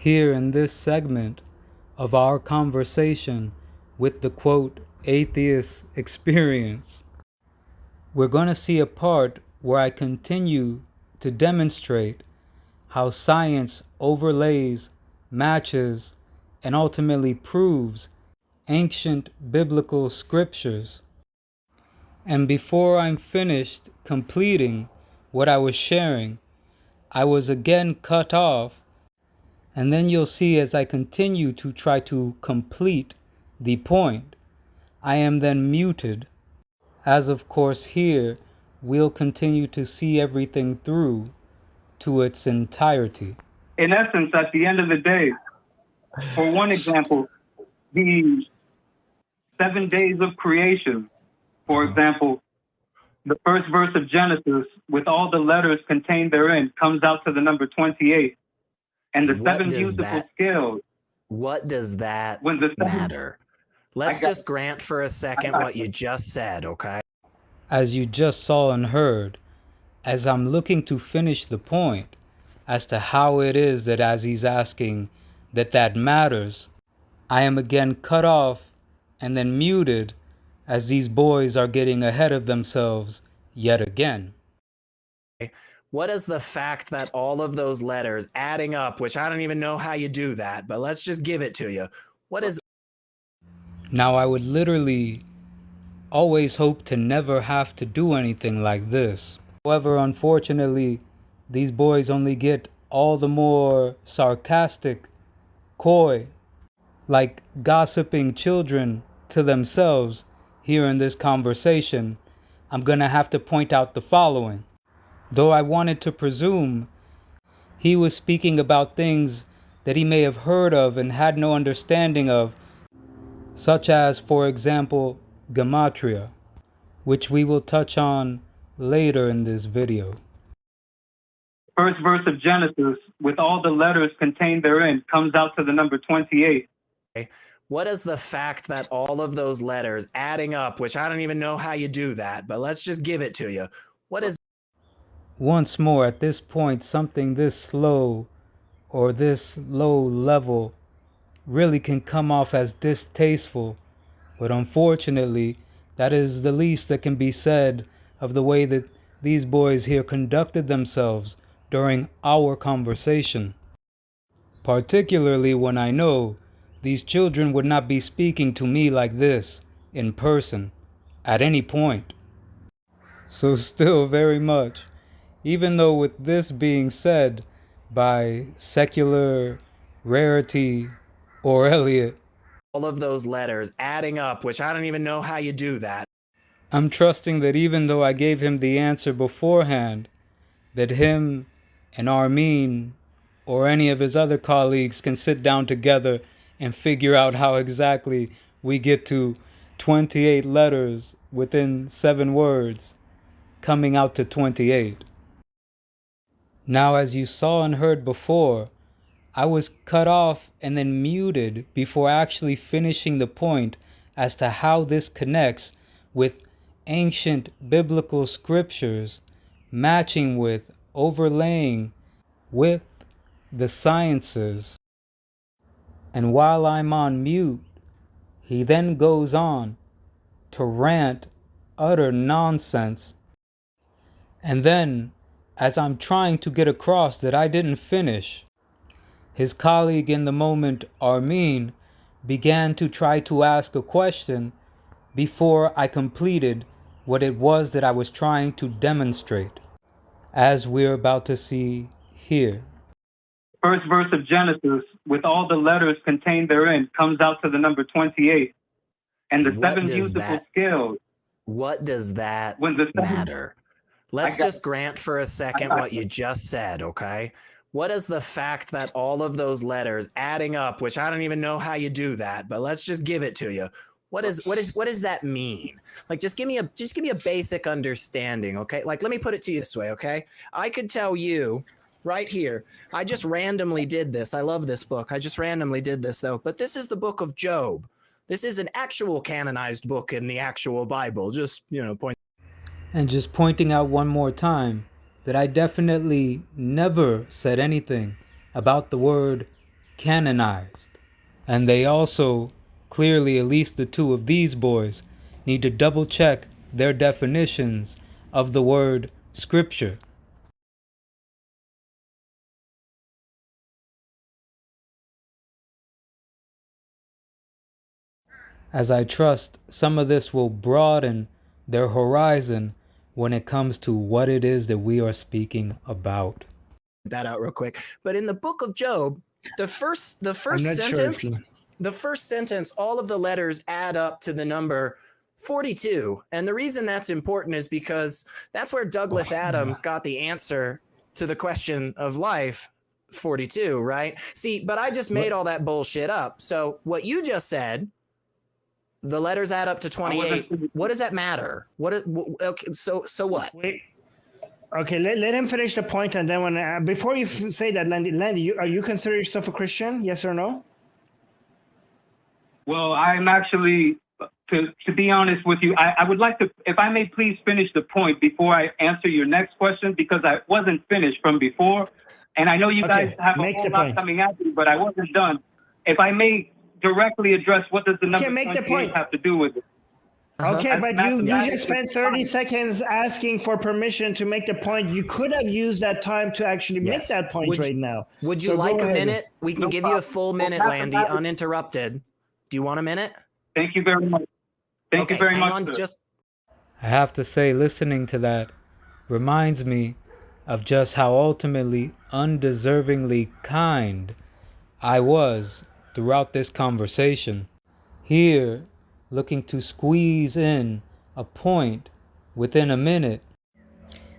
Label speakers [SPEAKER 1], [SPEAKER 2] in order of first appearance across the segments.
[SPEAKER 1] Here in this segment of our conversation with the quote atheist experience, we're going to see a part where I continue to demonstrate how science overlays, matches, and ultimately proves ancient biblical scriptures. And before I'm finished completing what I was sharing, I was again cut off, and then you'll see as I continue to try to complete the point, I am then muted, as of course here we'll continue to see everything through to its entirety.
[SPEAKER 2] In essence, at the end of the day, for one example, the 7 days of creation, for example, the first verse of Genesis, with all the letters contained therein, comes out to the number 28. And the seven musical scales.
[SPEAKER 3] What does that matter? Let's just grant for a second what you just said, okay?
[SPEAKER 1] As you just saw and heard, as I'm looking to finish the point as to how it is that as he's asking that matters, I am again cut off and then muted as these boys are getting ahead of themselves yet again.
[SPEAKER 3] What is the fact that all of those letters adding up, which I don't even know how you do that, but let's just give it to you. What is...
[SPEAKER 1] Now, I would literally always hope to never have to do anything like this. However, unfortunately, these boys only get all the more sarcastic, coy, like gossiping children to themselves here in this conversation. I'm gonna have to point out the following. Though I wanted to presume he was speaking about things that he may have heard of and had no understanding of, such as, for example, gematria, which we will touch on later in this video.
[SPEAKER 2] First verse of Genesis, with all the letters contained therein, comes out to the number 28.
[SPEAKER 3] What is the fact that all of those letters adding up, which I don't even know how you do that, but let's just give it to you. What is...
[SPEAKER 1] Once more, at this point, something this slow or this low level really can come off as distasteful, but unfortunately, that is the least that can be said of the way that these boys here conducted themselves during our conversation. Particularly when I know these children would not be speaking to me like this in person at any point. So still very much, even though with this being said by secular Rarity or Elliot,
[SPEAKER 3] all of those letters adding up, which I don't even know how you do that.
[SPEAKER 1] I'm trusting that even though I gave him the answer beforehand, that him and Armin or any of his other colleagues can sit down together and figure out how exactly we get to 28 letters within 7 words, coming out to 28. Now, as you saw and heard before, I was cut off and then muted before actually finishing the point as to how this connects with ancient biblical scriptures, matching with, overlaying with the sciences. And while I'm on mute, he then goes on to rant utter nonsense. And then, as I'm trying to get across that I didn't finish, his colleague in the moment, Armin, began to try to ask a question before I completed what it was that I was trying to demonstrate, as we're about to see here.
[SPEAKER 2] First verse of Genesis, with all the letters contained therein, comes out to the number 28. And the seven musical scales.
[SPEAKER 3] What does that matter? Let's just grant for a second what you just said, okay? What is the fact that all of those letters adding up, which I don't even know how you do that, but let's just give it to you. What does that mean? Like, just give me a basic understanding, okay? Like, let me put it to you this way, okay? I could tell you right here, I just randomly did this. I love this book. I just randomly did this though, but this is the book of Job. This is an actual canonized book in the actual Bible. Just, point.
[SPEAKER 1] And just pointing out one more time that I definitely never said anything about the word canonized. And they also, clearly at least the two of these boys, need to double check their definitions of the word scripture. As I trust some of this will broaden their horizon when it comes to what it is that we are speaking about.
[SPEAKER 3] That out real quick. But in the book of Job, the first sentence, the first sentence, all of the letters add up to the number 42. And the reason that's important is because that's where Douglas Adam got the answer to the question of life, 42, right? See, but I just made all that bullshit up. So what you just said, the letters add up to 28. What does that matter? Okay, so what?
[SPEAKER 4] Wait. Okay, let him finish the point, and then when before you say that, Landy, are you consider yourself a Christian? Yes or no?
[SPEAKER 2] Well, I'm actually, to be honest with you, I would like to, if I may please finish the point before I answer your next question, because I wasn't finished from before. And I know you guys have a whole lot coming at me, but I wasn't done. If I may directly address what does the number 28 have to do with it?
[SPEAKER 4] Okay, but you just spent 30 seconds asking for permission to make the point. You could have used that time to actually make that point right now.
[SPEAKER 3] Would you like a minute? We can give you a full minute, Landy, uninterrupted. Do you want a minute?
[SPEAKER 2] Thank you very much. Thank you very much.
[SPEAKER 1] I have to say, listening to that reminds me of just how ultimately undeservingly kind I was throughout this conversation. Here, looking to squeeze in a point within a minute.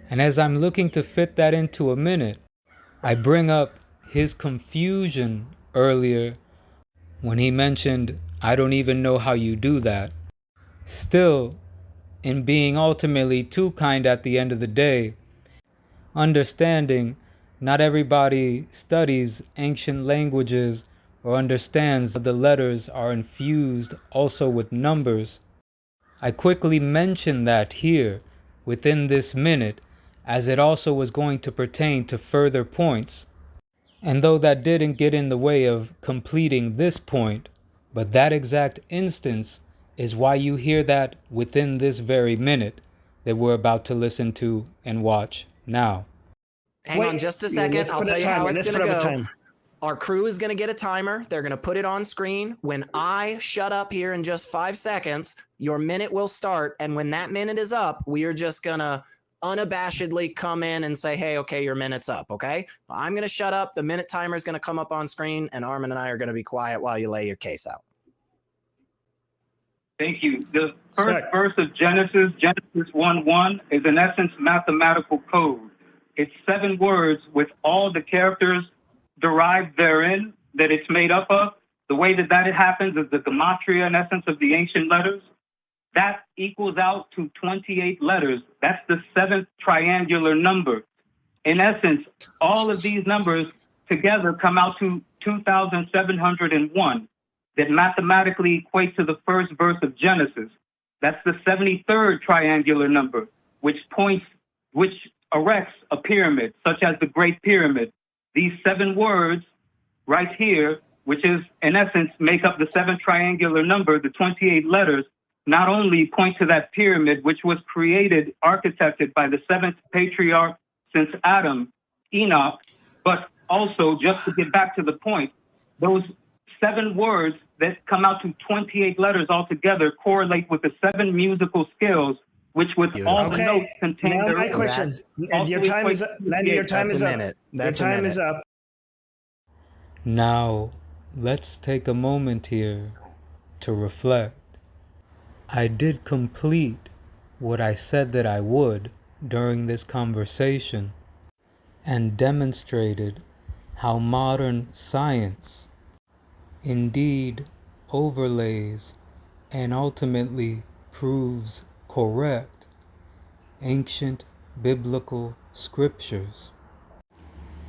[SPEAKER 1] And as I'm looking to fit that into a minute, I bring up his confusion earlier when he mentioned, I don't even know how you do that. Still, in being ultimately too kind at the end of the day, understanding not everybody studies ancient languages or understands that the letters are infused also with numbers. I quickly mention that here within this minute, as it also was going to pertain to further points. And though that didn't get in the way of completing this point, but that exact instance is why you hear that within this very minute that we're about to listen to and watch now.
[SPEAKER 3] Hang on just a second. I'll tell you how it's going to go. Our crew is going to get a timer. They're going to put it on screen. When I shut up here in just 5 seconds, your minute will start. And when that minute is up, we are just going to unabashedly come in and say, hey, okay, your minute's up, okay? I'm going to shut up. The minute timer is going to come up on screen, and Armin and I are going to be quiet while you lay your case out.
[SPEAKER 2] Thank you. The first verse of Genesis 1:1, is in essence mathematical code. It's 7 words with all the characters derived therein that it's made up of. The way that happens is the gematria, in essence, of the ancient letters. That equals out to 28 letters. That's the 7th triangular number. In essence, all of these numbers together come out to 2,701 that mathematically equate to the first verse of Genesis. That's the 73rd triangular number, which erects a pyramid, such as the Great Pyramid. These 7 words right here, which is in essence make up the 7th triangular number, the 28 letters, not only point to that pyramid, which was architected by the 7th patriarch since Adam, Enoch, but also, just to get back to the point, those 7 words that come out to 28 letters altogether correlate with the 7 musical scales, which with all the notes contain
[SPEAKER 4] their my question. Your time is up. Landy, your time is up. Your time is up.
[SPEAKER 1] Now, let's take a moment here to reflect. I did complete what I said that I would during this conversation and demonstrated how modern science indeed overlays and ultimately proves correct ancient biblical scriptures.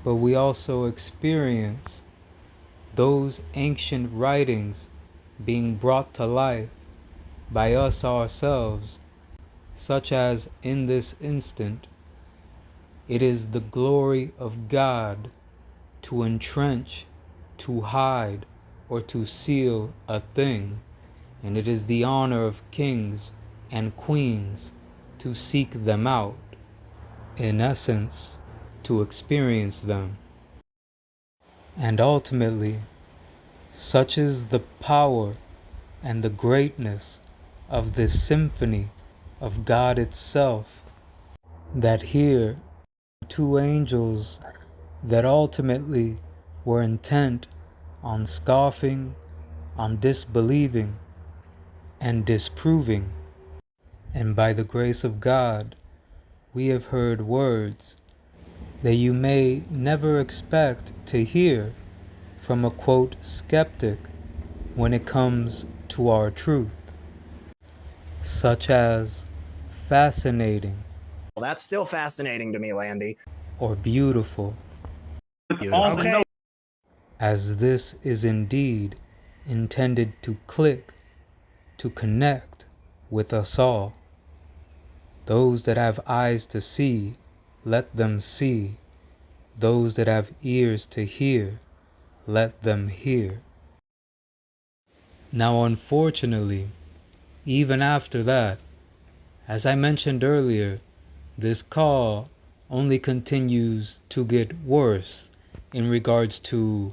[SPEAKER 1] But we also experience those ancient writings being brought to life by us ourselves, such as in this instant, it is the glory of God to entrench to hide or to seal a thing, and it is the honor of kings and queens to seek them out, in essence, to experience them. And ultimately, such is the power and the greatness of this symphony of God itself, that here two angels that ultimately were intent on scoffing, on disbelieving, and disproving. And by the grace of God, we have heard words that you may never expect to hear from a quote skeptic when it comes to our truth, such as fascinating.
[SPEAKER 3] Well, that's still fascinating to me, Landy.
[SPEAKER 1] Or beautiful.
[SPEAKER 4] Okay.
[SPEAKER 1] As this is indeed intended to click, to connect with us all. Those that have eyes to see, let them see. Those that have ears to hear, let them hear. Now, unfortunately, even after that, as I mentioned earlier, this call only continues to get worse in regards to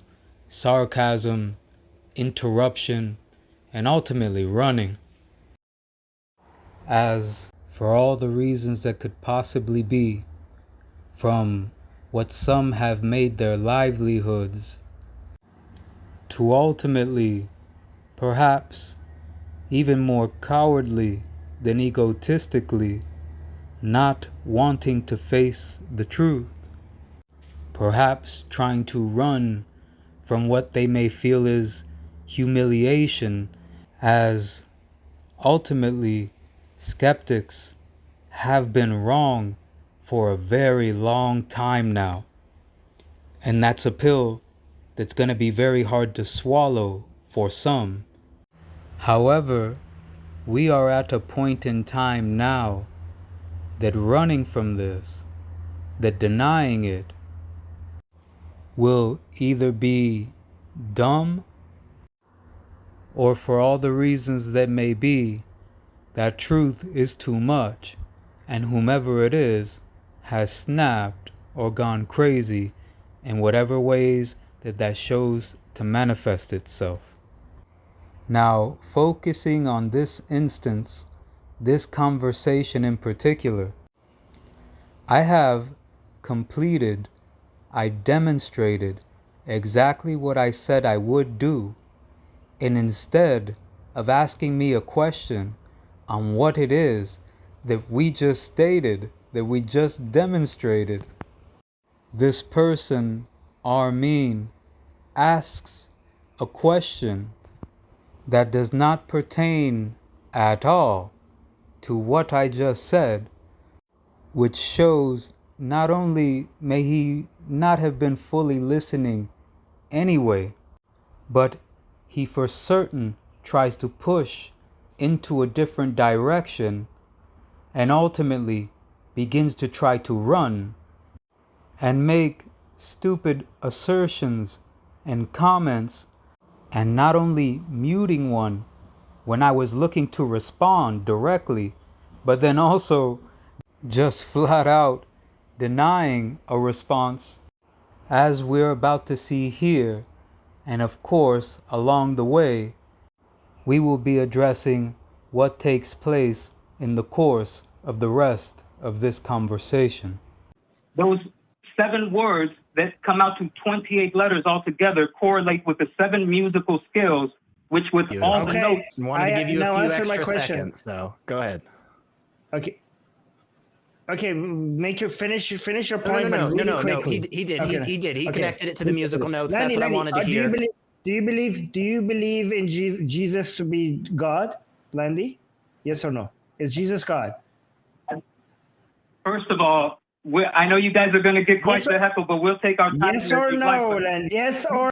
[SPEAKER 1] sarcasm, interruption, and ultimately running. As for all the reasons that could possibly be, from what some have made their livelihoods, to ultimately, perhaps even more cowardly than egotistically, not wanting to face the truth, perhaps trying to run from what they may feel is humiliation, as ultimately skeptics have been wrong for a very long time now. And that's a pill that's going to be very hard to swallow for some. However, we are at a point in time now that running from this, that denying it, will either be dumb, or for all the reasons that may be, that truth is too much, and whomever it is has snapped or gone crazy in whatever ways that shows to manifest itself. Now, focusing on this instance, this conversation in particular, I have completed, I demonstrated exactly what I said I would do, and instead of asking me a question on what it is that we just stated, that we just demonstrated, this person, Armin, asks a question that does not pertain at all to what I just said, which shows not only may he not have been fully listening anyway, but he for certain tries to push into a different direction and ultimately begins to try to run and make stupid assertions and comments, and not only muting one when I was looking to respond directly, but then also just flat out denying a response, as we're about to see here. And of course, along the way, we will be addressing what takes place in the course of the rest of this conversation.
[SPEAKER 2] Those 7 words that come out to 28 letters altogether correlate with the 7 musical scales, which with all the notes.
[SPEAKER 3] I wanted to give you a few extra
[SPEAKER 4] question.
[SPEAKER 3] Seconds, so go ahead.
[SPEAKER 4] Okay. Okay, finish your point.
[SPEAKER 3] No. He did. Okay. He did. He connected it to the musical notes. That's what I wanted to hear.
[SPEAKER 4] Do you believe in Jesus to be God, Landy? Yes or no? Is Jesus God?
[SPEAKER 2] First of all, I know you guys are going to get quite the heckle, but we'll take our time.
[SPEAKER 4] Yes or no, Landy? Yes or.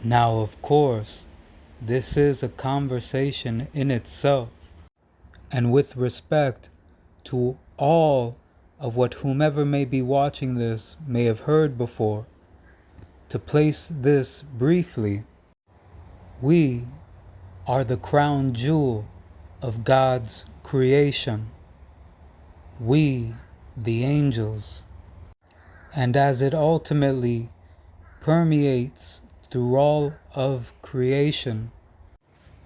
[SPEAKER 1] Now, of course, this is a conversation in itself, and with respect to all of what whomever may be watching this may have heard before, To place this briefly, we are the crown jewel of God's creation. We, the angels, and as it ultimately permeates through all of creation,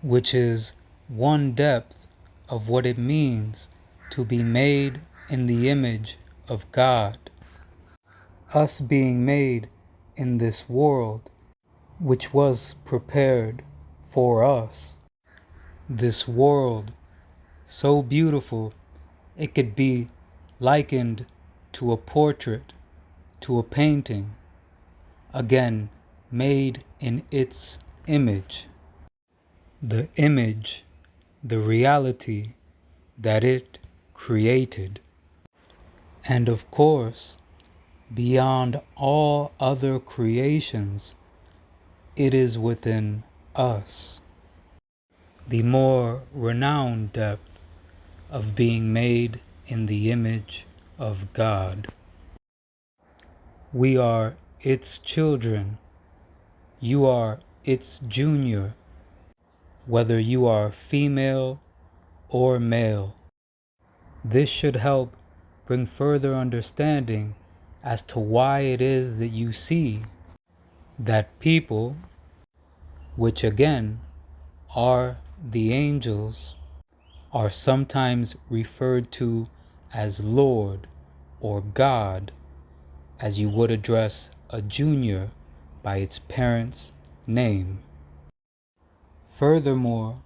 [SPEAKER 1] which is one depth of what it means to be made in the image of God. Us being made in this world, which was prepared for us. This world, so beautiful, it could be likened to a portrait, to a painting, again, made in its image. The image, the reality that it created. And of course, beyond all other creations, it is within us. The more renowned depth of being made in the image of God. We are its children. You are its junior, whether you are female or male. This should help bring further understanding as to why it is that you see that people, which again are the angels, are sometimes referred to as Lord or God, as you would address a junior by its parent's name. Furthermore,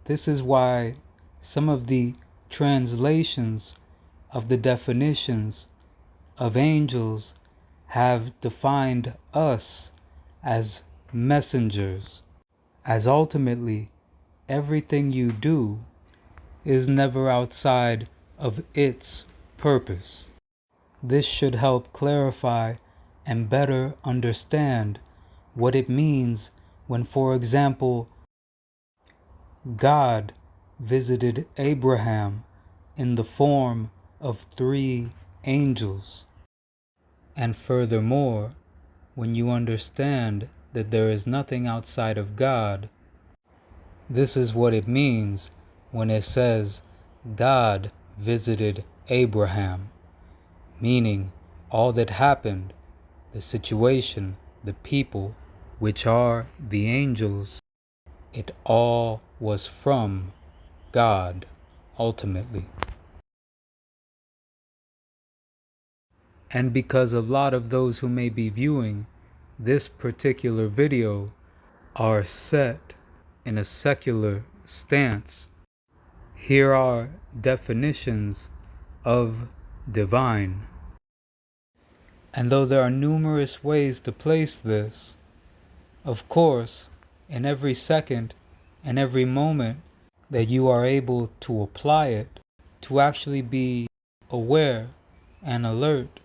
[SPEAKER 1] this is why some of the translations of the definitions of angels have defined us as messengers, as ultimately everything you do is never outside of its purpose. This should help clarify and better understand what it means when, for example, God visited Abraham in the form of 3 angels. And furthermore, when you understand that there is nothing outside of God, this is what it means when it says God visited Abraham, meaning all that happened, the situation, the people, which are the angels, it all was from God, ultimately. And because a lot of those who may be viewing this particular video are set in a secular stance, here are definitions of divine. And though there are numerous ways to place this, of course, in every second and every moment that you are able to apply it, to actually be aware and alert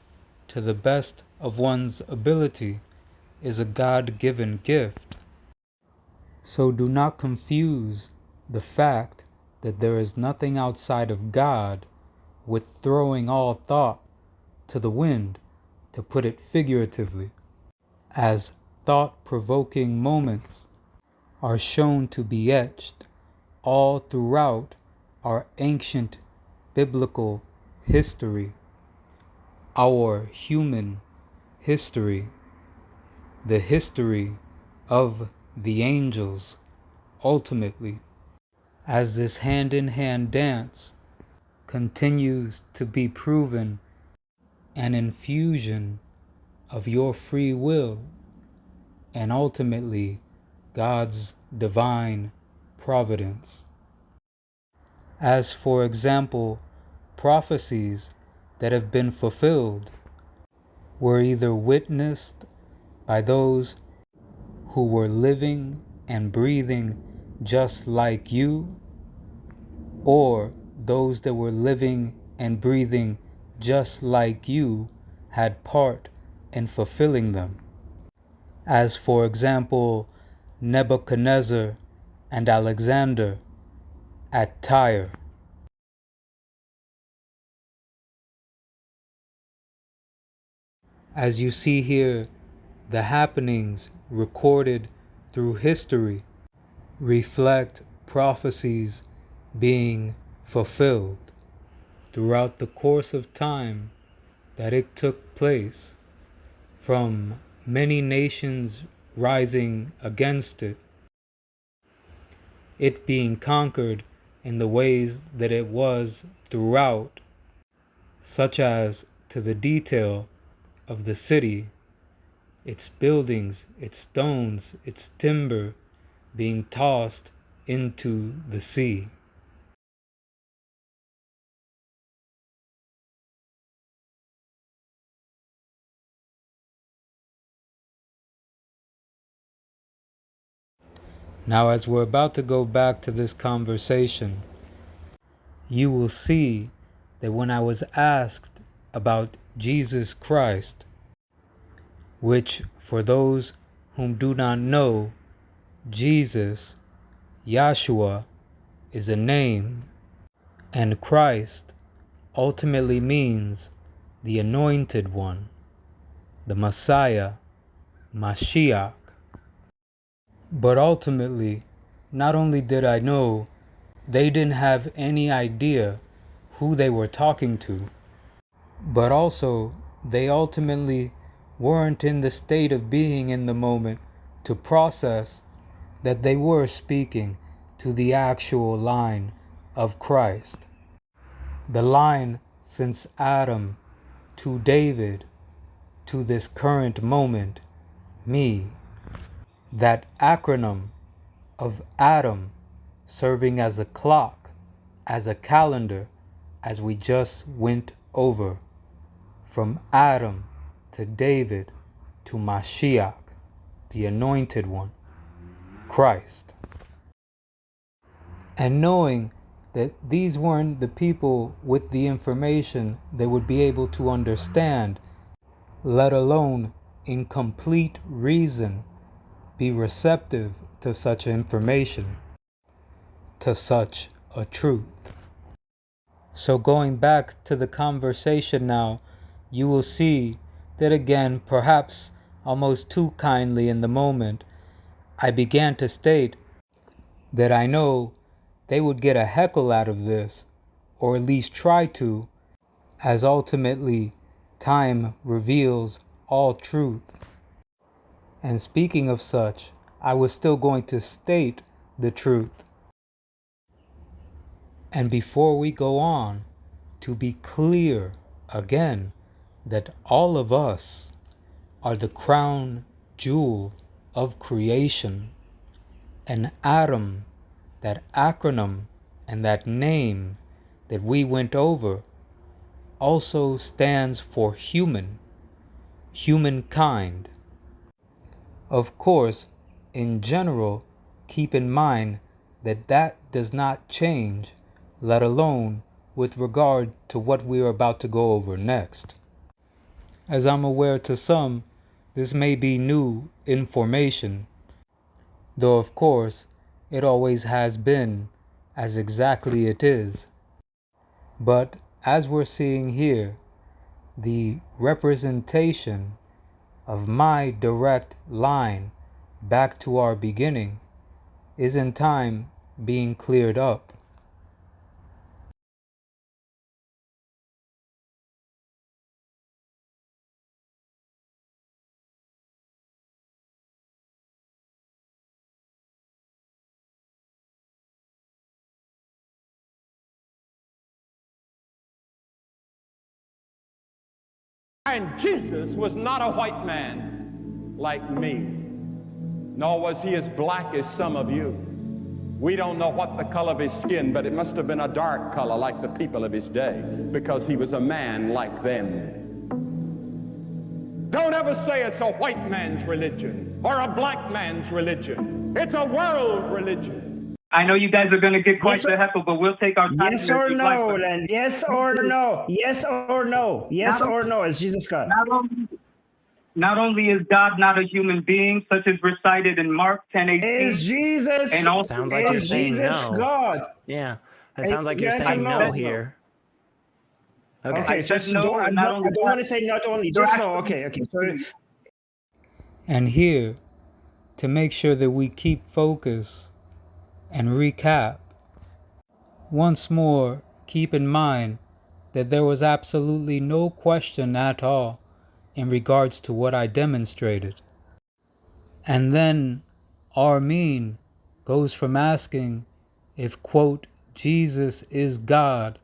[SPEAKER 1] to the best of one's ability, is a God-given gift. So do not confuse the fact that there is nothing outside of God with throwing all thought to the wind, to put it figuratively, as thought-provoking moments are shown to be etched all throughout our ancient biblical history, our human history, the history of the angels, ultimately, as this hand-in-hand dance continues to be proven an infusion of your free will and ultimately God's divine providence. As for example, prophecies that have been fulfilled were either witnessed by those who were living and breathing just like you, or those that were living and breathing just like you had part in fulfilling them. As for example, Nebuchadnezzar and Alexander at Tyre. As you see here the happenings recorded through history reflect prophecies being fulfilled throughout the course of time that it took place, from many nations rising against it, it being conquered in the ways that it was throughout, such as to the detail of the city, its buildings, its stones, its timber being tossed into the sea. Now, as we're about to go back to this conversation, you will see that when I was asked about Jesus Christ, which for those whom do not know, Jesus, Yahshua, is a name, and Christ ultimately means the anointed one, the Messiah, Mashiach. But ultimately, not only did I know, they didn't have any idea who they were talking to, but also they ultimately weren't in the state of being in the moment to process that they were speaking to the actual line of Christ. The line since Adam to David to this current moment, me. That acronym of Adam serving as a clock, as a calendar, as we just went over, from Adam to David to Mashiach, the anointed one, Christ. And knowing that these weren't the people with the information they would be able to understand, let alone in complete reason be receptive to such information, to such a truth. So going back to the conversation now, you will see that again, perhaps almost too kindly in the moment, I began to state that I know they would get a heckle out of this, or at least try to, as ultimately time reveals all truth. And speaking of such, I was still going to state the truth. And before we go on, to be clear again that all of us are the crown jewel of creation. And Adam, that acronym and that name that we went over, also stands for human, humankind. Of course, in general, keep in mind that that does not change, let alone with regard to what we are about to go over next. As I'm aware to some, this may be new information, though of course it always has been as exactly it is. But as we're seeing here, the representation of my direct line back to our beginning is in time being cleared up.
[SPEAKER 5] And Jesus was not a white man like me, nor was he as black as some of you. We don't know what the color of his skin, but it must have been a dark color like the people of his day, because he was a man like them. Don't ever say it's a white man's religion or a black man's religion. It's a world religion.
[SPEAKER 2] I know you guys are going to get quite the heckle, but we'll take our time.
[SPEAKER 4] Yes or no, then. Yes or no. Yes or no. Yes or no, as Jesus God.
[SPEAKER 2] Not only is God not a human being, such as recited in Mark 10:18.
[SPEAKER 4] Is Jesus?
[SPEAKER 3] And also, sounds like you're saying no.
[SPEAKER 4] God.
[SPEAKER 3] Yeah, it sounds like you're saying no here.
[SPEAKER 4] Okay, just no. I don't want to say not only. Just no. Okay. So
[SPEAKER 1] And here, to make sure that we keep focus and recap, once more, keep in mind that there was absolutely no question at all in regards to what I demonstrated. And then Armin goes from asking if, quote, Jesus is God,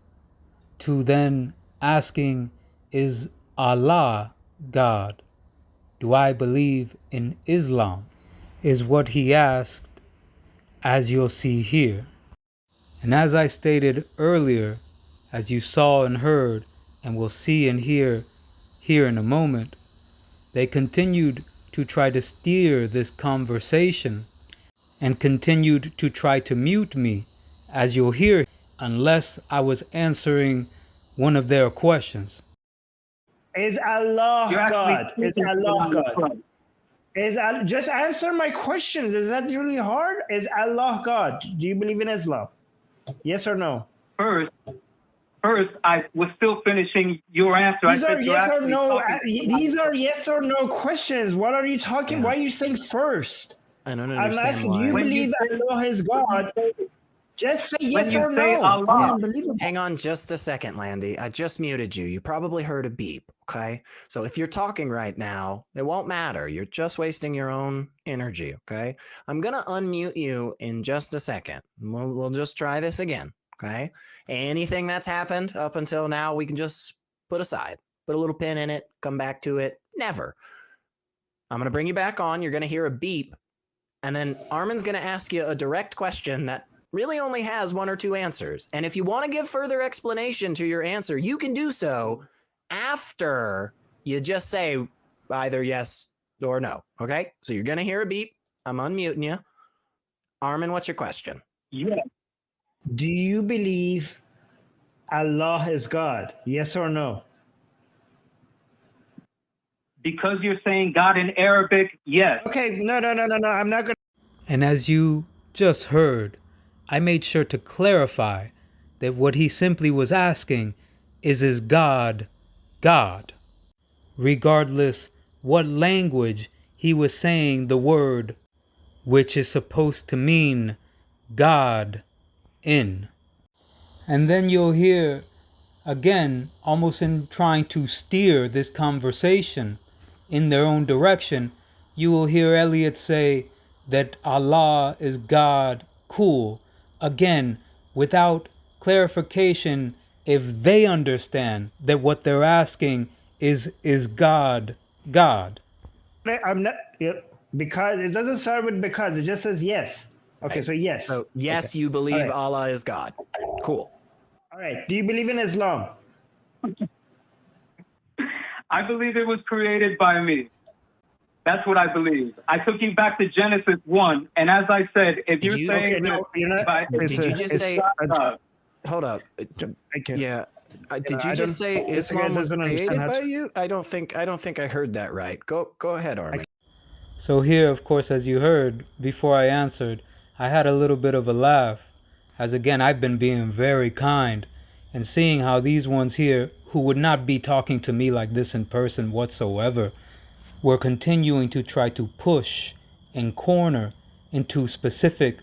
[SPEAKER 1] to then asking, is Allah God? Do I believe in Islam? Is what he asked, as you'll see here. And as I stated earlier, as you saw and heard, and will see and hear here in a moment, they continued to try to steer this conversation and continued to try to mute me, as you'll hear, unless I was answering one of their questions.
[SPEAKER 4] Is Allah God? Is Allah God? Just answer my questions. Is that really hard? Is Allah God? Do you believe in Islam? Yes or no?
[SPEAKER 2] First, I was still finishing your answer.
[SPEAKER 4] These are yes or no. These are yes or no questions. What are you talking? Yeah. Why are you saying first?
[SPEAKER 3] I don't understand.
[SPEAKER 4] I'm asking, do you believe Allah is God? Just say yes or no.
[SPEAKER 2] Allah.
[SPEAKER 3] Hang on just a second, Landy. I just muted you. You probably heard a beep, okay? So if you're talking right now, it won't matter. You're just wasting your own energy, okay? I'm going to unmute you in just a second. We'll just try this again, okay? Anything that's happened up until now, we can just put aside. Put a little pin in it, come back to it. Never. I'm going to bring you back on. You're going to hear a beep. And then Armin's going to ask you a direct question that really only has one or two answers. And if you want to give further explanation to your answer, you can do so after you just say either yes or no. Okay? So you're going to hear a beep. I'm unmuting you. Armin, what's your question?
[SPEAKER 2] Yeah.
[SPEAKER 4] Do you believe Allah is God? Yes or no?
[SPEAKER 2] Because you're saying God in Arabic, yes.
[SPEAKER 4] Okay, no. I'm not going to.
[SPEAKER 1] And as you just heard, I made sure to clarify that what he simply was asking is God God? Regardless what language he was saying the word, which is supposed to mean God in. And then you'll hear, again, almost in trying to steer this conversation in their own direction, you will hear Elliot say that Allah is God, cool. Again, without clarification if they understand that what they're asking is God God?
[SPEAKER 4] I'm not, because it doesn't start with because, it just says yes. Okay, so yes.
[SPEAKER 3] So yes,
[SPEAKER 4] okay.
[SPEAKER 3] You believe
[SPEAKER 4] right.
[SPEAKER 3] Allah is God. Cool.
[SPEAKER 4] All right. Do you believe in Islam?
[SPEAKER 2] I believe it was created by me. That's what I believe. I took you back to Genesis 1, and as I said, if you're saying
[SPEAKER 3] did you just say? Hold up. Yeah. Did you just say Islam was created by you? I don't think I heard that right. Go ahead, Armin.
[SPEAKER 1] So here, of course, as you heard, before I answered, I had a little bit of a laugh, as again, I've been being very kind, and seeing how these ones here, who would not be talking to me like this in person whatsoever, were continuing to try to push and corner into specific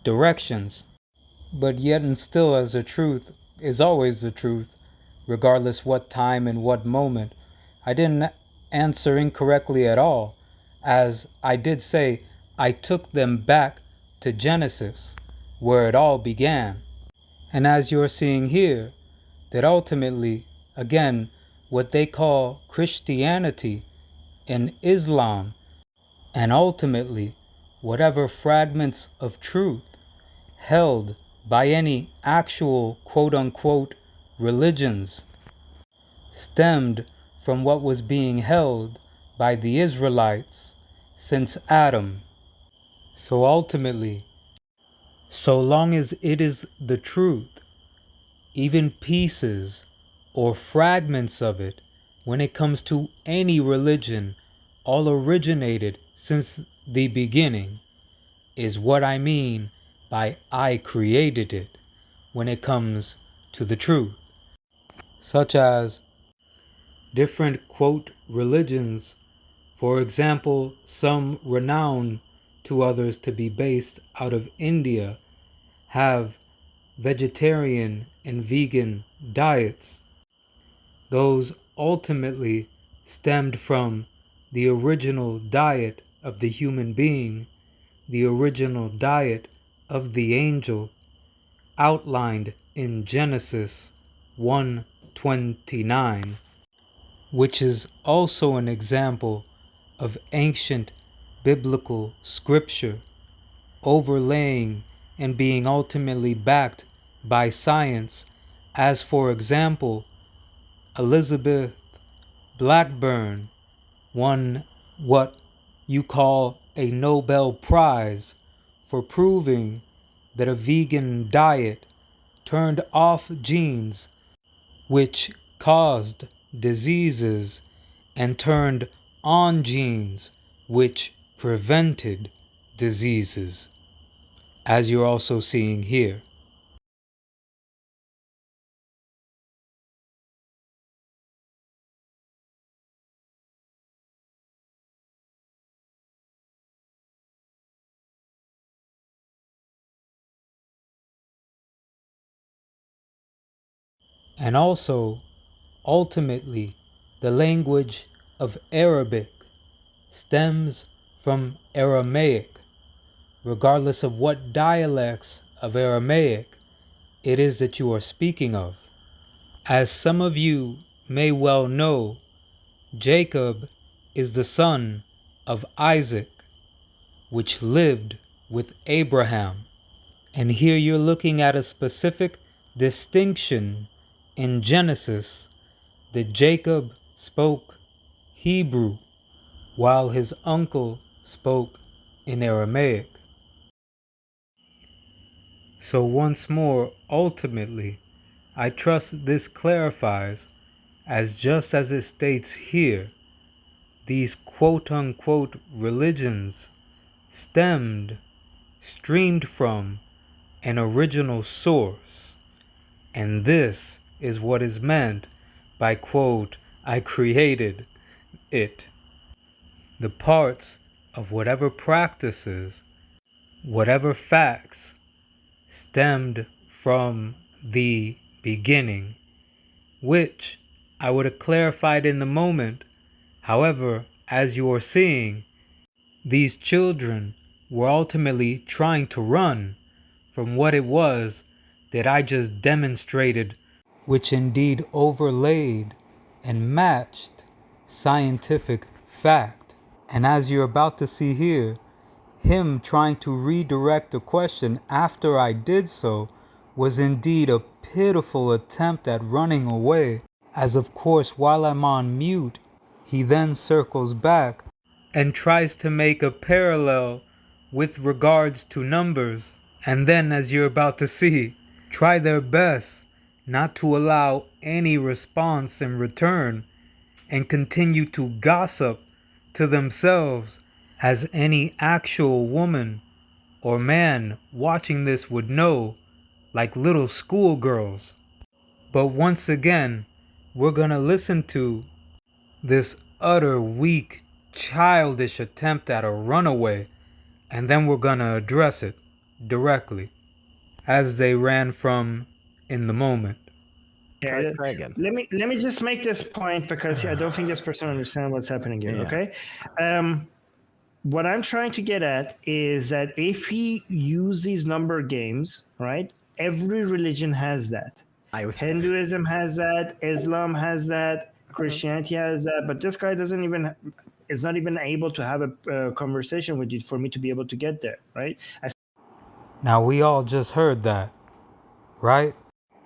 [SPEAKER 1] directions. But yet and still, as the truth is always the truth, regardless what time and what moment, I didn't answer incorrectly at all, as I did say I took them back to Genesis, where it all began. And as you're seeing here, that ultimately, again, what they call Christianity and Islam, and ultimately whatever fragments of truth held by any actual quote-unquote religions stemmed from what was being held by the Israelites since Adam. So ultimately, so long as it is the truth, even pieces or fragments of it, when it comes to any religion, all originated since the beginning, is what I mean by I created it when it comes to the truth. Such as different quote religions For example, some renowned to others to be based out of India have vegetarian and vegan diets. Those ultimately stemmed from the original diet of the human being, the original diet of the angel outlined in Genesis 1:29, which is also an example of ancient biblical scripture overlaying and being ultimately backed by science, as for example, Elizabeth Blackburn won what you call a Nobel Prize for proving that a vegan diet turned off genes which caused diseases and turned on genes which prevented diseases, as you're also seeing here. And also, ultimately, the language of Arabic stems from Aramaic, regardless of what dialects of Aramaic it is that you are speaking of. As some of you may well know, Jacob is the son of Isaac, which lived with Abraham. And here you're looking at a specific distinction in Genesis that Jacob spoke Hebrew while his uncle spoke in Aramaic. So once more, ultimately, I trust this clarifies, as just as it states here, these quote-unquote religions streamed from an original source. And this is what is meant by quote, I created it. The parts of whatever practices, whatever facts stemmed from the beginning, which I would have clarified in the moment. However, as you are seeing, these children were ultimately trying to run from what it was that I just demonstrated, which indeed overlaid and matched scientific fact. And as you're about to see here, him trying to redirect the question after I did so was indeed a pitiful attempt at running away, as of course while I'm on mute, he then circles back and tries to make a parallel with regards to numbers, and then, as you're about to see, try their best not to allow any response in return and continue to gossip to themselves, as any actual woman or man watching this would know, like little schoolgirls. But once again, we're gonna listen to this utter weak, childish attempt at a runaway, and then we're gonna address it directly, as they ran from in the moment.
[SPEAKER 4] Yeah, let me just make this point because I don't think this person understands what's happening here. Yeah. Okay, what I'm trying to get at is that if he uses these number games, right? Every religion has that. Hinduism has that. Islam has that. Christianity has that. But this guy is not even able to have a conversation with you for me to be able to get there, right?
[SPEAKER 1] Now we all just heard that, right?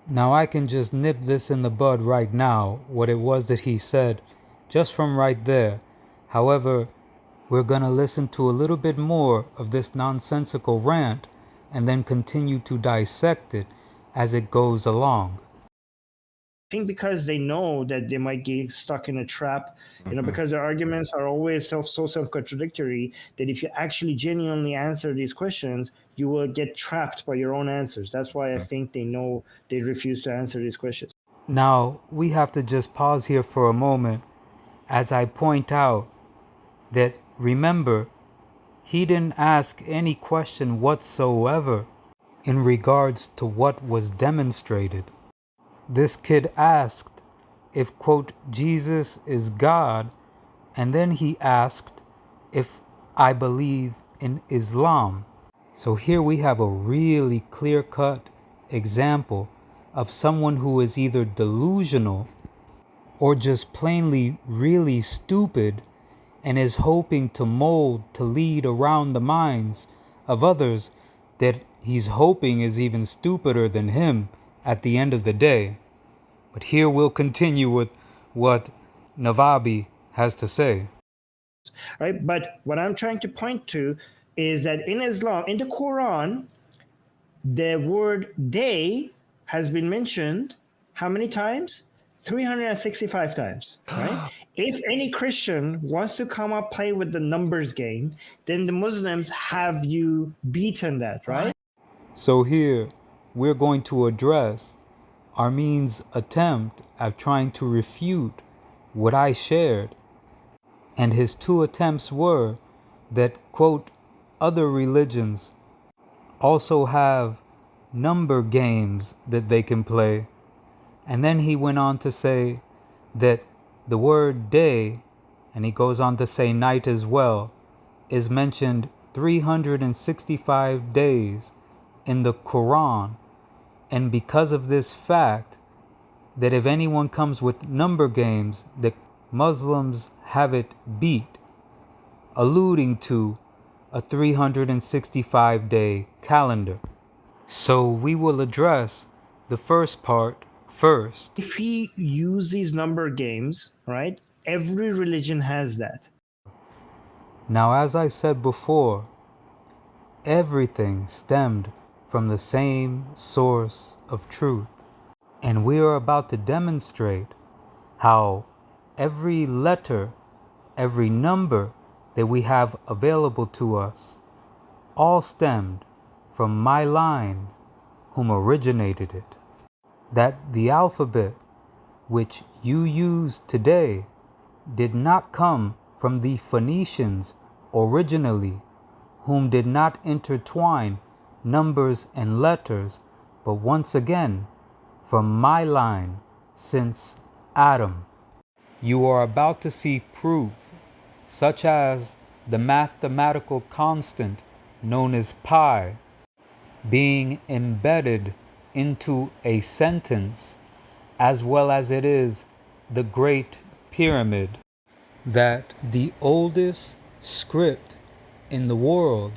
[SPEAKER 1] Now I can just nip this in the bud right now, what it was that he said, just from right there. However, we're gonna listen to a little bit more of this nonsensical rant and then continue to dissect it as it goes along.
[SPEAKER 4] I think because they know that they might get stuck in a trap, because their arguments are always so self-contradictory that if you actually genuinely answer these questions, you will get trapped by your own answers. That's why I think they know they refuse to answer these questions.
[SPEAKER 1] Now, we have to just pause here for a moment as I point out that, remember, he didn't ask any question whatsoever in regards to what was demonstrated. This kid asked if, quote, Jesus is God, and then he asked if I believe in Islam. So here we have a really clear-cut example of someone who is either delusional or just plainly really stupid and is hoping to mold, to lead around the minds of others that he's hoping is even stupider than him at the end of the day. But here we'll continue with what Nevabi has to say.
[SPEAKER 4] Right? But what I'm trying to point to is that in Islam, in the Quran, the word day has been mentioned how many times? 365 times, right? If any Christian wants to come up playing with the numbers game, then the Muslims have you beaten that, right?
[SPEAKER 1] So here we're going to address Armin's attempt at trying to refute what I shared. And his two attempts were that, quote, other religions also have number games that they can play. And then he went on to say that the word day, and he goes on to say night as well, is mentioned 365 days in the Quran. And because of this fact, that if anyone comes with number games, that Muslims have it beat, alluding to a 365-day calendar. So we will address the first part first.
[SPEAKER 4] If we use these number games, right, every religion has that.
[SPEAKER 1] Now, as I said before, everything stemmed from the same source of truth. And we are about to demonstrate how every letter, every number that we have available to us all stemmed from my line, whom originated it. That the alphabet which you use today did not come from the Phoenicians originally, whom did not intertwine numbers and letters, but once again from my line since Adam. You are about to see proof, such as the mathematical constant known as pi, being embedded into a sentence, as well as it is the Great Pyramid, that the oldest script in the world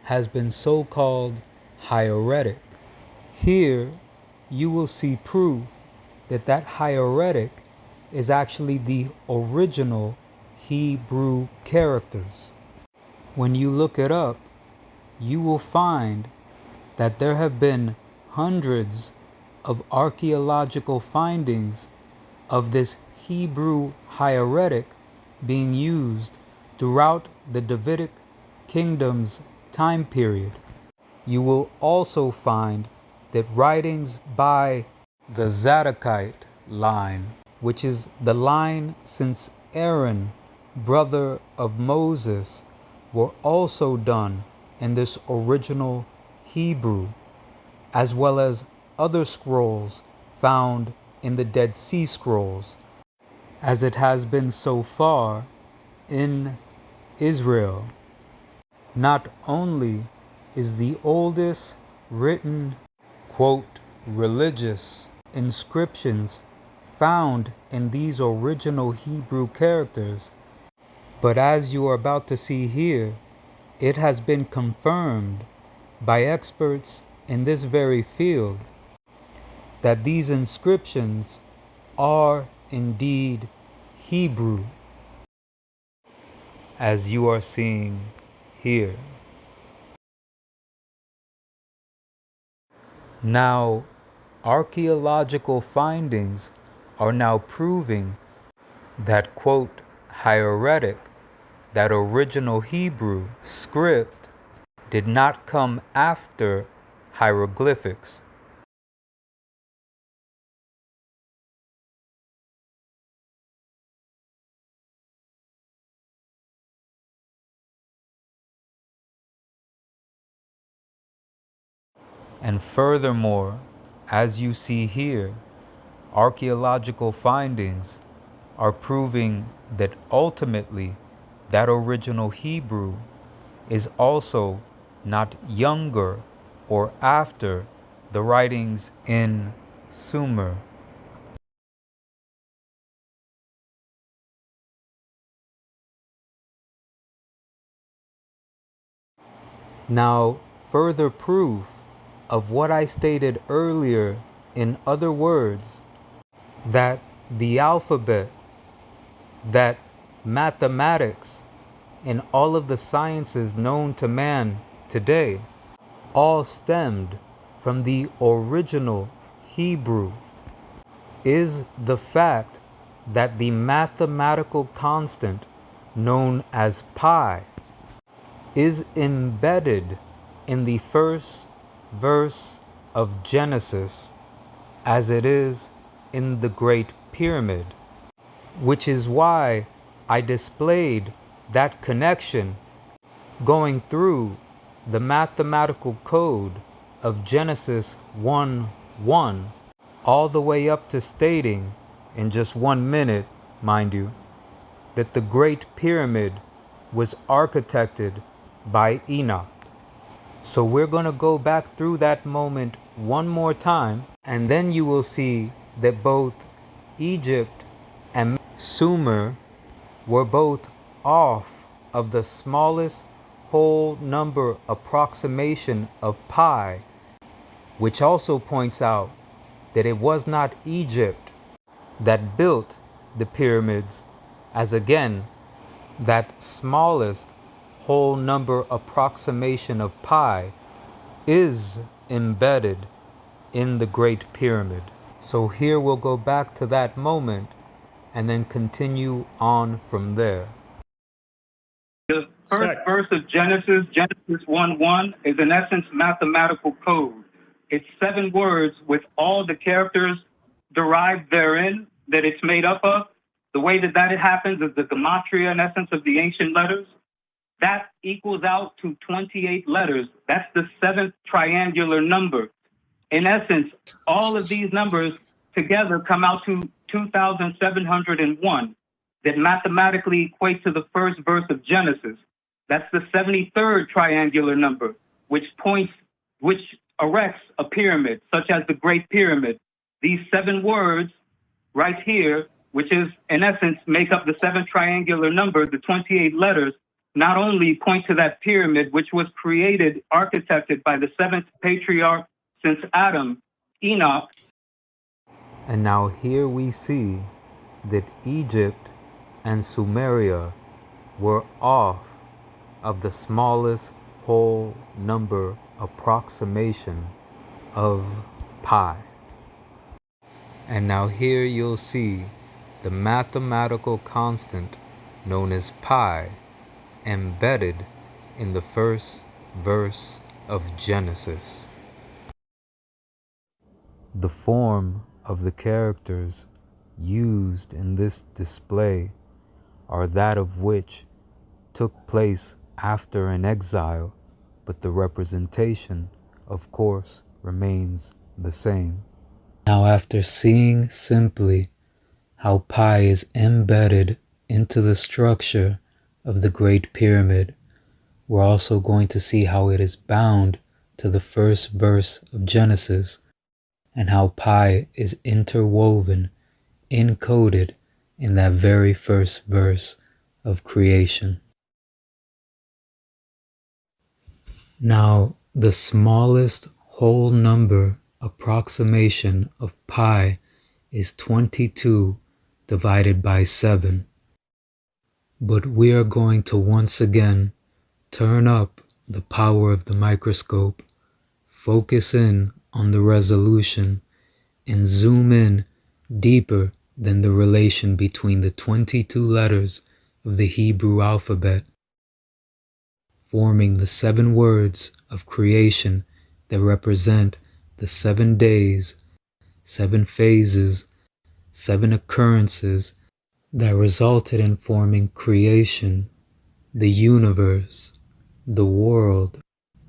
[SPEAKER 1] has been so-called hieratic. Here you will see proof that that hieratic is actually the original Hebrew characters. When you look it up, you will find that there have been hundreds of archaeological findings of this Hebrew hieratic being used throughout the Davidic kingdom's time period. You will also find that writings by the Zadokite line, which is the line since Aaron, brother of Moses, were also done in this original Hebrew, as well as other scrolls found in the Dead Sea Scrolls, as it has been so far in Israel. Not only is the oldest written, quote, religious inscriptions found in these original Hebrew characters, but as you are about to see here, it has been confirmed by experts in this very field that these inscriptions are indeed Hebrew, as you are seeing here. Now, archaeological findings are now proving that, quote, hieratic, that original Hebrew script, did not come after hieroglyphics. And furthermore, as you see here, archaeological findings are proving that ultimately that original Hebrew is also not younger or after the writings in Sumer. Now, further proof of what I stated earlier, in other words, that the alphabet, that mathematics, and all of the sciences known to man today all stemmed from the original Hebrew, is the fact that the mathematical constant known as pi is embedded in the first verse of Genesis as it is in the Great Pyramid, which is why I displayed that connection going through the mathematical code of Genesis 1:1 all the way up to stating, in just 1 minute, mind you, that the Great Pyramid was architected by Enoch. So we're going to go back through that moment one more time, and then you will see that both Egypt and Sumer were both off of the smallest whole number approximation of pi, which also points out that it was not Egypt that built the pyramids, as again, that smallest whole number approximation of pi is embedded in the Great Pyramid. So here we'll go back to that moment and then continue on from there.
[SPEAKER 2] The first verse of Genesis, Genesis 1:1, is in essence mathematical code. It's 7 words with all the characters derived therein that it's made up of. The way that happens is the gematria, in essence, of the ancient letters. That equals out to 28 letters. That's the 7th triangular number. In essence, all of these numbers together come out to 2,701 that mathematically equate to the first verse of Genesis. That's the 73rd triangular number, which erects a pyramid, such as the Great Pyramid. These 7 words right here, which is in essence make up the 7th triangular number, the 28 letters, not only point to that pyramid, which was created, architected by the 7th patriarch since Adam, Enoch.
[SPEAKER 1] And now here we see that Egypt and Sumeria were off of the smallest whole number approximation of pi. And now here you'll see the mathematical constant known as pi embedded in the first verse of Genesis. The form of the characters used in this display are that of which took place after an exile, but the representation, of course, remains the same. Now, after seeing simply how pi is embedded into the structure of the Great Pyramid, we're also going to see how it is bound to the first verse of Genesis and how pi is interwoven, encoded in that very first verse of creation. Now, the smallest whole number approximation of pi is 22 divided by 7. But we are going to once again turn up the power of the microscope, focus in on the resolution, and zoom in deeper than the relation between the 22 letters of the Hebrew alphabet, forming the 7 words of creation that represent the 7 days, 7 phases, 7 occurrences that resulted in forming creation, the universe, the world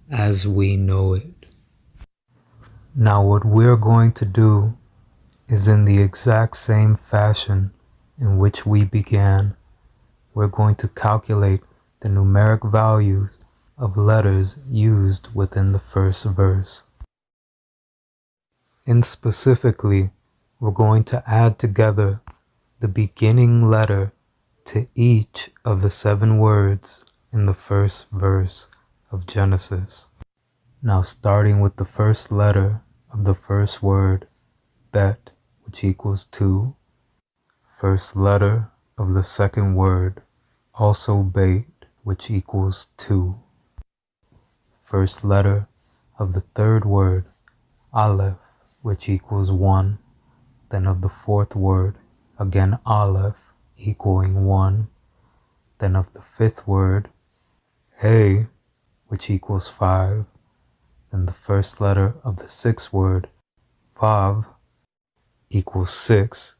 [SPEAKER 1] as we know it. Now what we're going to do is in the exact same fashion in which we began. We're going to calculate the numeric values of letters used within the first verse. And specifically, we're going to add together the beginning letter to each of the 7 words in the first verse of Genesis. Now starting with the first letter of the first word, bet, which equals 2. First letter of the second word, also bait, which equals 2. First letter of the third word, aleph, which equals 1. Then of the fourth word, again aleph, equaling 1. Then of the fifth word, hey, which equals 5. Then the first letter of the sixth word, vav, equals 6.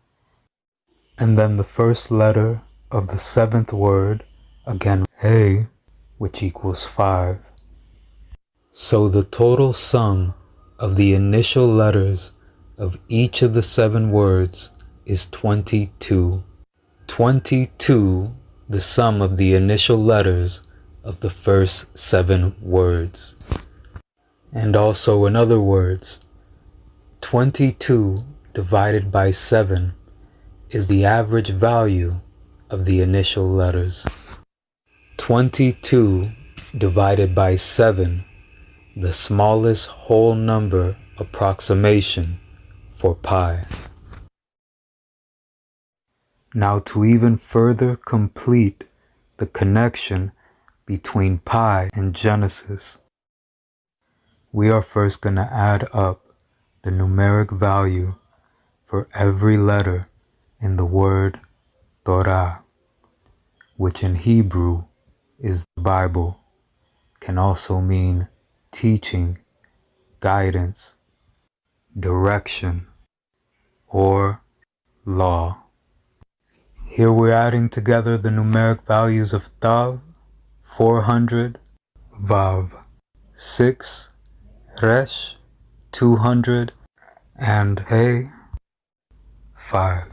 [SPEAKER 1] And then the first letter of the seventh word, again hey, which equals 5. So the total sum of the initial letters of each of the 7 words is 22. 22, the sum of the initial letters of the first 7 words. And also in other words, 22 divided by 7 is the average value of the initial letters. 22 divided by 7, the smallest whole number approximation for pi. Now to even further complete the connection between pi and Genesis, we are first going to add up the numeric value for every letter in the word Torah, which in Hebrew is the Bible, can also mean teaching, guidance, direction, or law. Here we're adding together the numeric values of Tav, 400, Vav, 6, Resh, 200, and He, 5.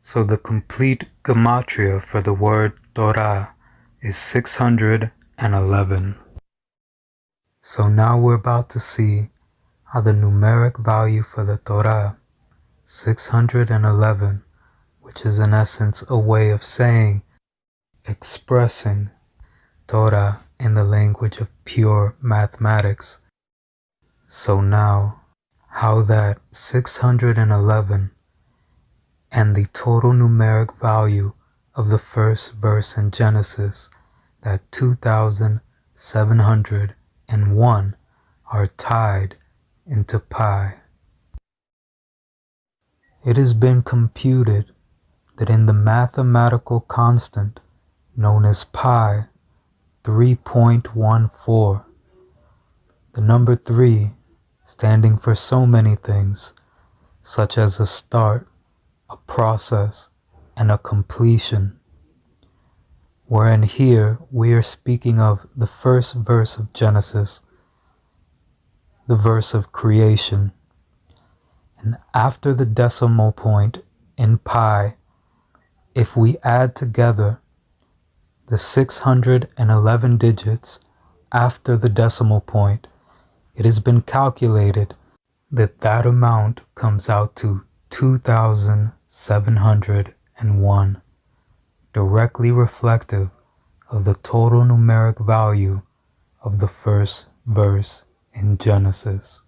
[SPEAKER 1] So the complete gematria for the word Torah is 611. So now we're about to see how the numeric value for the Torah, 611, which is in essence a way of saying, expressing Torah in the language of pure mathematics. So now, how that 611 and the total numeric value of the first verse in Genesis, that 2,701, are tied into pi. It has been computed that in the mathematical constant known as pi, 3.14, the number 3 standing for so many things, such as a start, a process, and a completion. Wherein here we are speaking of the first verse of Genesis, the verse of creation. And after the decimal point in pi, if we add together the 611 digits after the decimal point, it has been calculated that that amount comes out to 2,701, directly reflective of the total numeric value of the first verse in Genesis.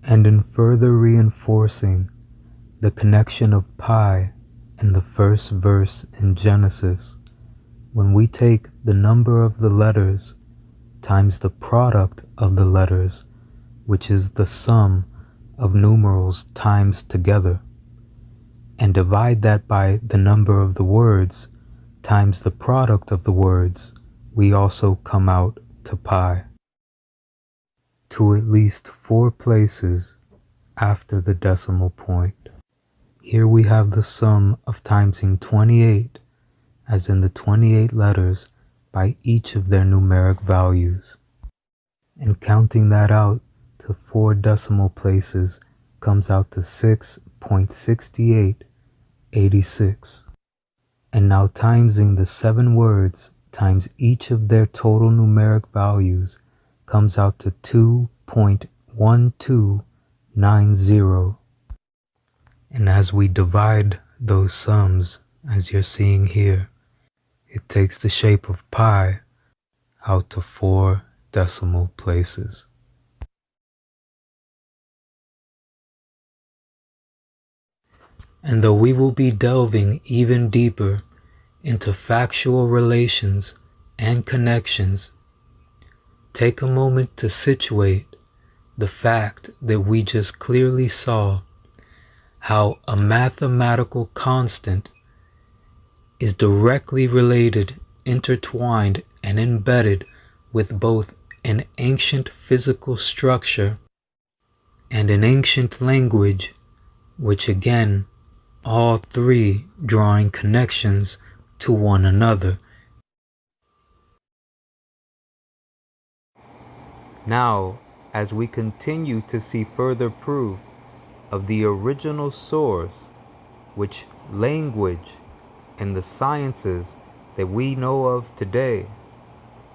[SPEAKER 1] And in further reinforcing the connection of pi and the first verse in Genesis, when we take the number of the letters times the product of the letters, which is the sum of numerals times together, and divide that by the number of the words times the product of the words, we also come out to pi, to at least 4 places after the decimal point. Here we have the sum of timesing 28 as in the 28 letters by each of their numeric values. And counting that out to 4 decimal places comes out to 6.6886. And now timesing the 7 words times each of their total numeric values comes out to 2.1290. And as we divide those sums, as you're seeing here, it takes the shape of pi out to 4 decimal places. And though we will be delving even deeper into factual relations and connections, take a moment to situate the fact that we just clearly saw how a mathematical constant is directly related, intertwined, and embedded with both an ancient physical structure and an ancient language, which again, all three drawing connections to one another. Now, as we continue to see further proof of the original source, which language and the sciences that we know of today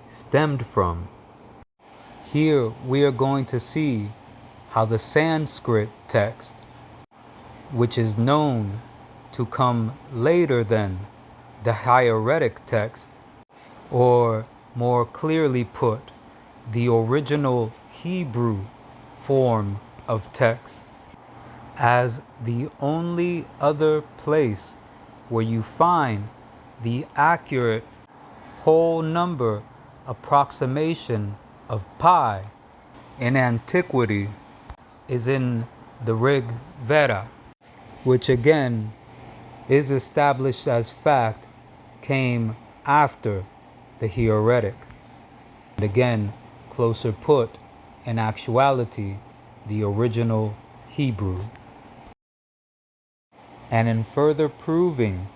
[SPEAKER 1] stemmed from, here we are going to see how the Sanskrit text, which is known to come later than the hieratic text, or more clearly put, the original Hebrew form of text, as the only other place where you find the accurate whole number approximation of pi in antiquity is in the Rig Veda, which again is established as fact came after the hieratic. And again, closer put, in actuality, the original Hebrew. And in further proving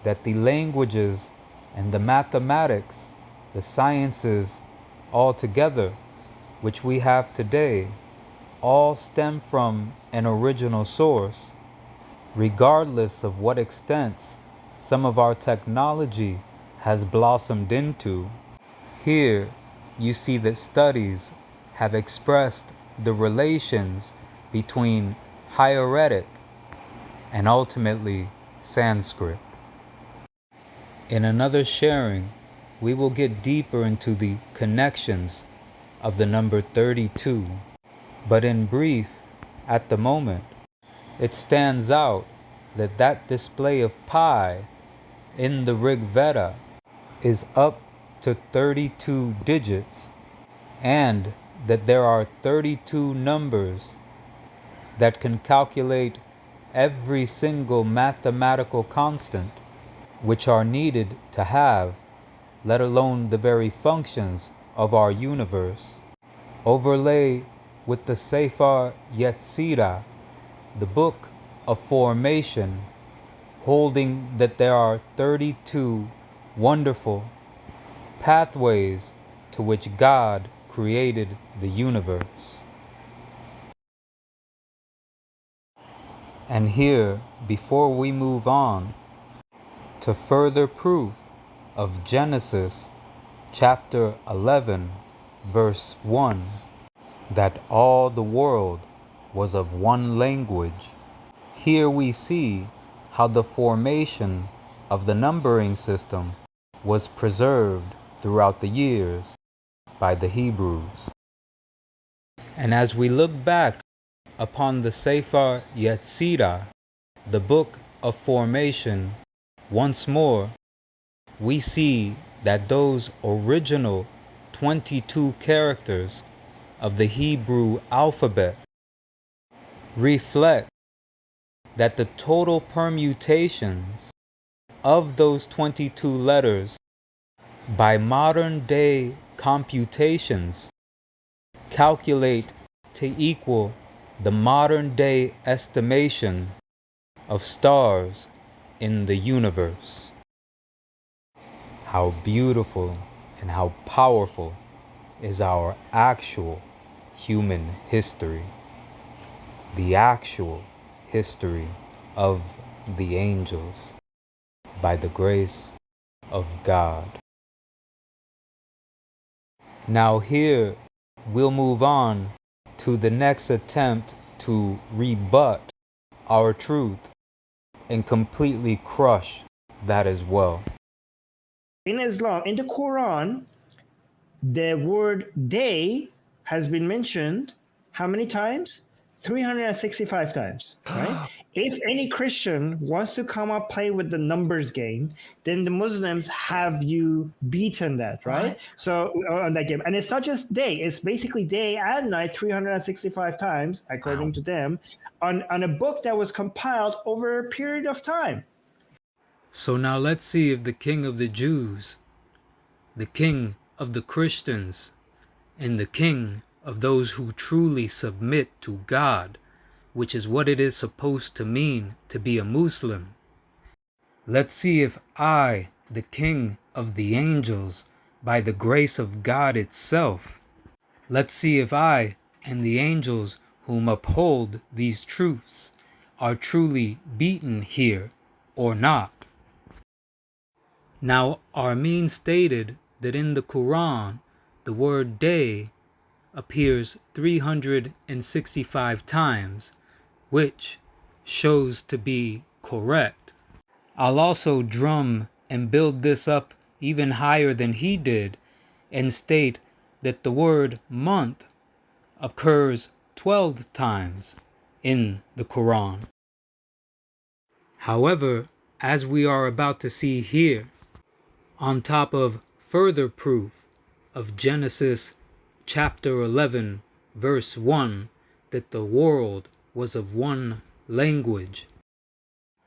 [SPEAKER 1] that the languages and the mathematics, the sciences altogether, which we have today, all stem from an original source, regardless of what extents some of our technology has blossomed into. Here you see that studies have expressed the relations between hieratic and ultimately Sanskrit. In another sharing, we will get deeper into the connections of the number 32. But in brief, at the moment, it stands out that that display of pi in the Rig Veda is up to 32 digits, and that there are 32 numbers that can calculate every single mathematical constant which are needed to have, let alone the very functions of our universe. Overlay with the Sefer Yetzirah, the book of formation, holding that there are 32 wonderful pathways to which God created the universe. And here, before we move on to further proof of Genesis chapter 11, verse 1, that all the world was of one language, here we see how the formation of the numbering system was preserved throughout the years by the Hebrews. And as we look back upon the Sefer Yetzirah, the book of formation, once more, we see that those original 22 characters of the Hebrew alphabet reflect that the total permutations of those 22 letters by modern day computations calculate to equal the modern day estimation of stars in the universe. how beautiful and how powerful is our actual human history, the actual history of the angels, by the grace of God. Now here we'll move on to the next attempt to rebut our truth and completely crush that as well.
[SPEAKER 4] In Islam, in the Quran, the word day has been mentioned how many times? 365 times, right? If any Christian wants to come up play with the numbers game, then the Muslims have you beaten that, right? So on that game, and it's not just day; it's basically day and night 365 times, according to them, on a book that was compiled over a period of time.
[SPEAKER 1] So now let's see if the king of the Jews, the king of the Christians, and the king of those who truly submit to God, which is what it is supposed to mean to be a Muslim. Let's see if I, the king of the angels, by the grace of God itself, let's see if I and the angels whom uphold these truths are truly beaten here or not. Now, Armin stated that in the Quran, the word day appears 365 times, which shows to be correct. I'll also drum and build this up even higher than he did and state that the word month occurs 12 times in the Quran. However, as we are about to see here, on top of further proof of Genesis chapter 11, verse 1, that the world was of one language.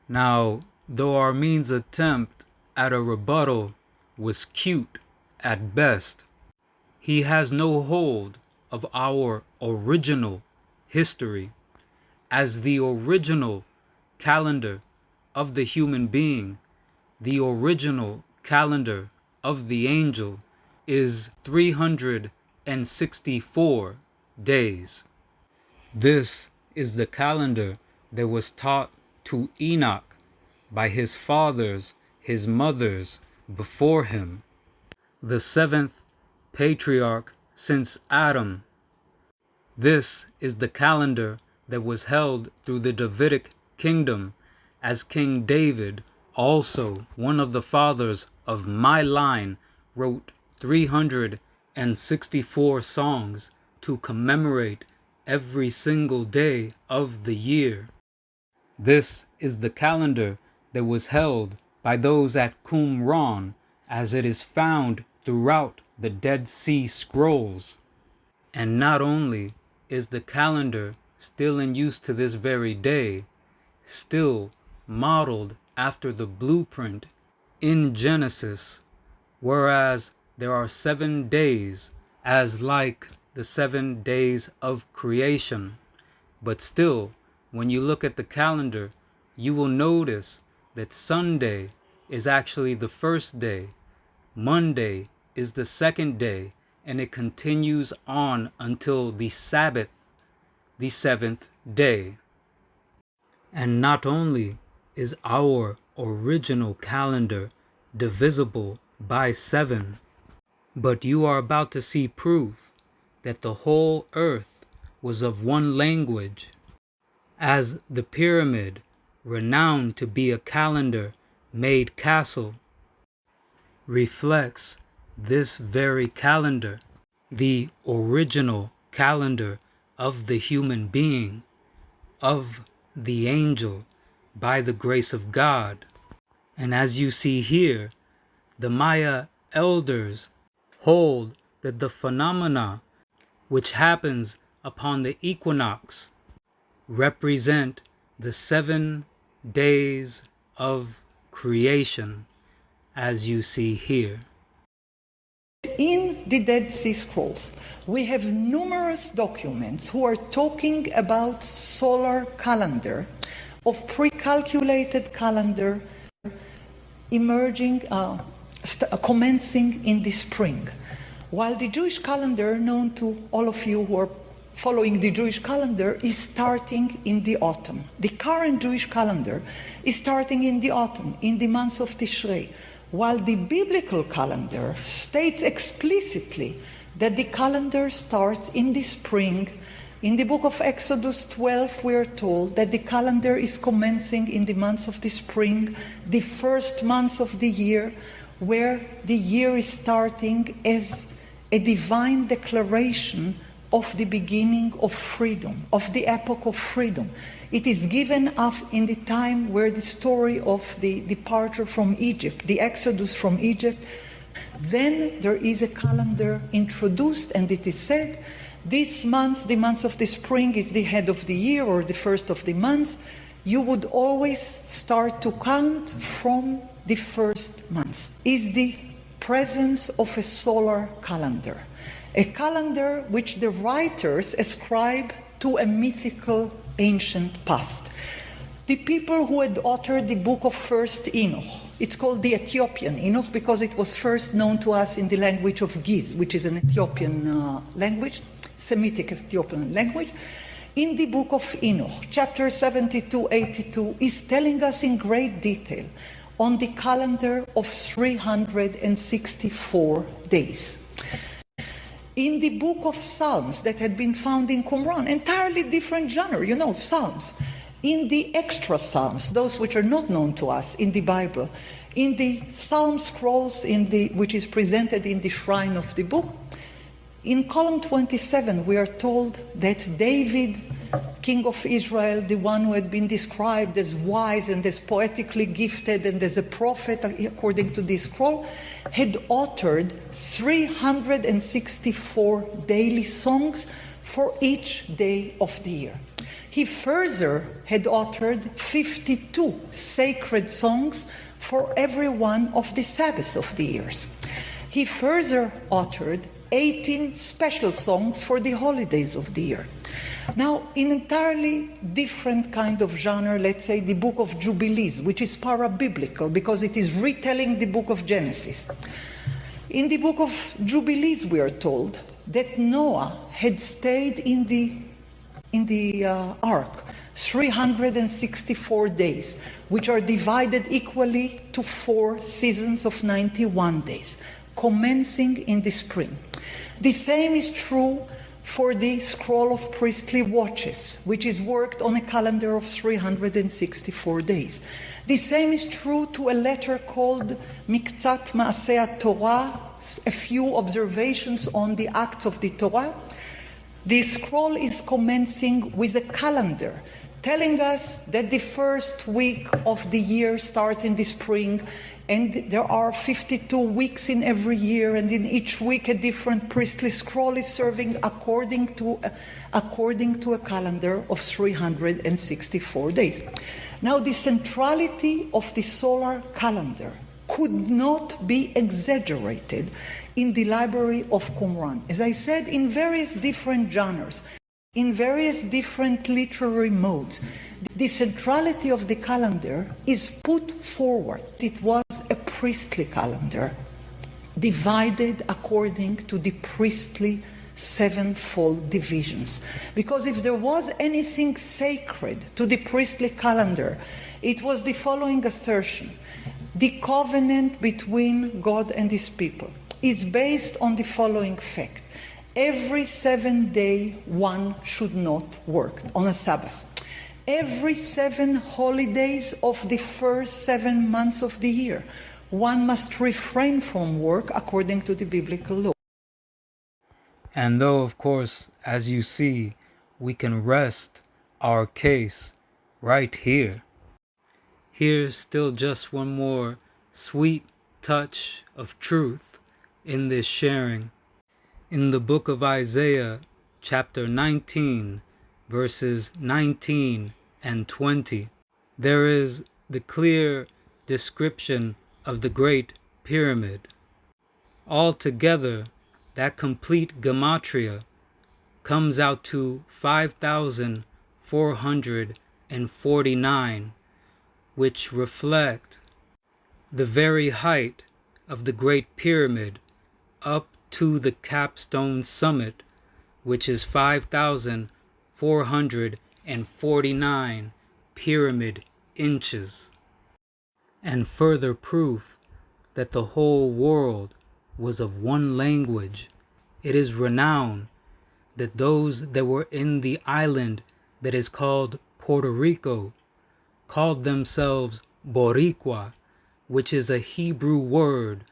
[SPEAKER 1] Now, though Armin's attempt at a rebuttal was cute at best, he has no hold of our original history, as the original calendar of the human being, the original calendar of the angel, is 364 days. This is the calendar that was taught to Enoch by his fathers, his mothers before him, the seventh patriarch since Adam. This is the calendar that was held through the Davidic kingdom, as King David, also one of the fathers of my line, wrote 364 songs to commemorate every single day of the year. This is the calendar that was held by those at Qumran, as it is found throughout the Dead Sea Scrolls. And not only is the calendar still in use to this very day, still modeled after the blueprint in Genesis, whereas there are 7 days as like the 7 days of creation. But still, when you look at the calendar, you will notice that Sunday is actually the first day, Monday is the second day, and it continues on until the Sabbath, the 7th day. And not only is our original calendar divisible by 7, but you are about to see proof that the whole earth was of one language, as the pyramid, renowned to be a calendar-made castle, reflects this very calendar, the original calendar of the human being, of the angel, by the grace of God. And as you see here, the Maya elders hold that the phenomena which happens upon the equinox represent the 7 days of creation, as you see here.
[SPEAKER 6] In the Dead Sea Scrolls, we have numerous documents who are talking about solar calendar, of pre-calculated calendar emerging commencing in the spring. While the Jewish calendar, known to all of you who are following the Jewish calendar, is starting in the autumn. The current Jewish calendar is starting in the autumn, in the month of Tishrei, while the biblical calendar states explicitly that the calendar starts in the spring. In the book of Exodus 12, we are told that the calendar is commencing in the month of the spring, the first month of the year, where the year is starting as a divine declaration of the beginning of freedom, of the epoch of freedom. It is given up in the time where the story of the departure from Egypt, the exodus from Egypt, then there is a calendar introduced, and it is said, this month, the month of the spring, is the head of the year, or the first of the month. You would always start to count from the first month. Is the presence of a solar calendar. A calendar which the writers ascribe to a mythical ancient past. The people who had authored the book of First Enoch, it's called the Ethiopian Enoch because it was first known to us in the language of Giz, which is an Ethiopian language, Semitic Ethiopian language. In the book of Enoch, chapter 72-82, is telling us in great detail on the calendar of 364 days. In the book of Psalms that had been found in Qumran, entirely different genre, you know, Psalms. In the extra Psalms, those which are not known to us in the Bible, in the Psalm scrolls which is presented in the shrine of the book, in column 27 we are told that David, king of Israel, the one who had been described as wise and as poetically gifted and as a prophet according to this scroll, had authored 364 daily songs for each day of the year. He further had authored 52 sacred songs for every one of the Sabbaths of the years. He further authored 18 special songs for the holidays of the year. Now, in entirely different kind of genre, let's say the book of Jubilees, which is para-biblical because it is retelling the book of Genesis. In the book of Jubilees, we are told that Noah had stayed in the ark 364 days, which are divided equally to 4 seasons of 91 days, commencing in the spring. The same is true for the scroll of priestly watches, which is worked on a calendar of 364 days. The same is true to a letter called Miktzat Maaseh Torah, a few observations on the acts of the Torah. The scroll is commencing with a calendar telling us that the first week of the year starts in the spring, and there are 52 weeks in every year, and in each week a different priestly scroll is serving according to a calendar of 364 days. Now, the centrality of the solar calendar could not be exaggerated in the library of Qumran. As I said, in various different genres, in various different literary modes, the centrality of the calendar is put forward. It was a priestly calendar, divided according to the priestly sevenfold divisions. Because if there was anything sacred to the priestly calendar, it was the following assertion: the covenant between God and his people is based on the following fact: every 7 day one should not work on a Sabbath. Every 7 holidays of the first 7 months of the year, one must refrain from work according to the biblical law.
[SPEAKER 1] And though, of course, as you see, we can rest our case right here, here's still just one more sweet touch of truth in this sharing. In the book of Isaiah, chapter 19, verses 19 and 20, there is the clear description of the Great Pyramid. Altogether, that complete gematria comes out to 5,449, which reflect the very height of the Great Pyramid up to the capstone summit, which is 5,449 pyramid inches, and further proof that the whole world was of one language. It is renowned that those that were in the island that is called Puerto Rico called themselves Boricua, which is a Hebrew word,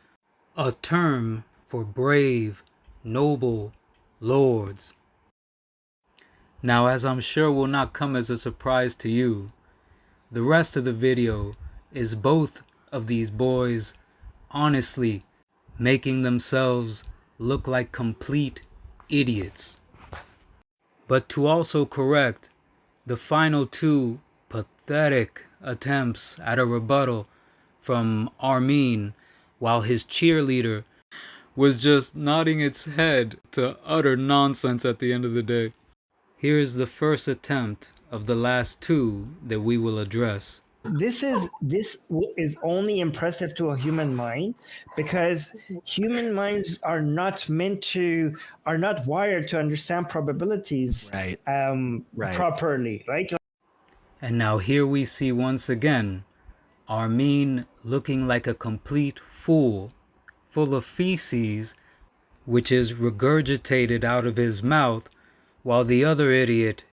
[SPEAKER 1] a term for brave, noble lords. Now, as I'm sure will not come as a surprise to you, the rest of the video is both of these boys honestly making themselves look like complete idiots. But to also correct the final two pathetic attempts at a rebuttal from Armin, while his cheerleader was just nodding its head to utter nonsense at the end of the day. Here is the first attempt of the last two that we will address.
[SPEAKER 4] This is only impressive to a human mind because human minds are not wired to understand probabilities properly, right?
[SPEAKER 1] And now here we see once again Armin looking like a complete fool, full of feces, which is regurgitated out of his mouth, while the other idiot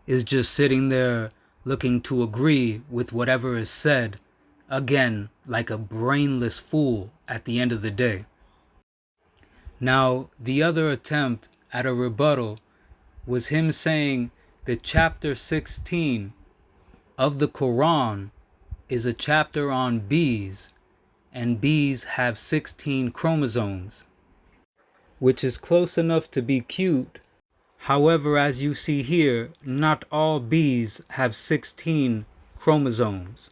[SPEAKER 1] is just sitting there looking to agree with whatever is said, again like a brainless fool at the end of the day. Now, the other attempt at a rebuttal was him saying that chapter 16 of the Quran is a chapter on bees, and bees have 16 chromosomes, which is close enough to be cute. However, as you see here, not all bees have 16 chromosomes.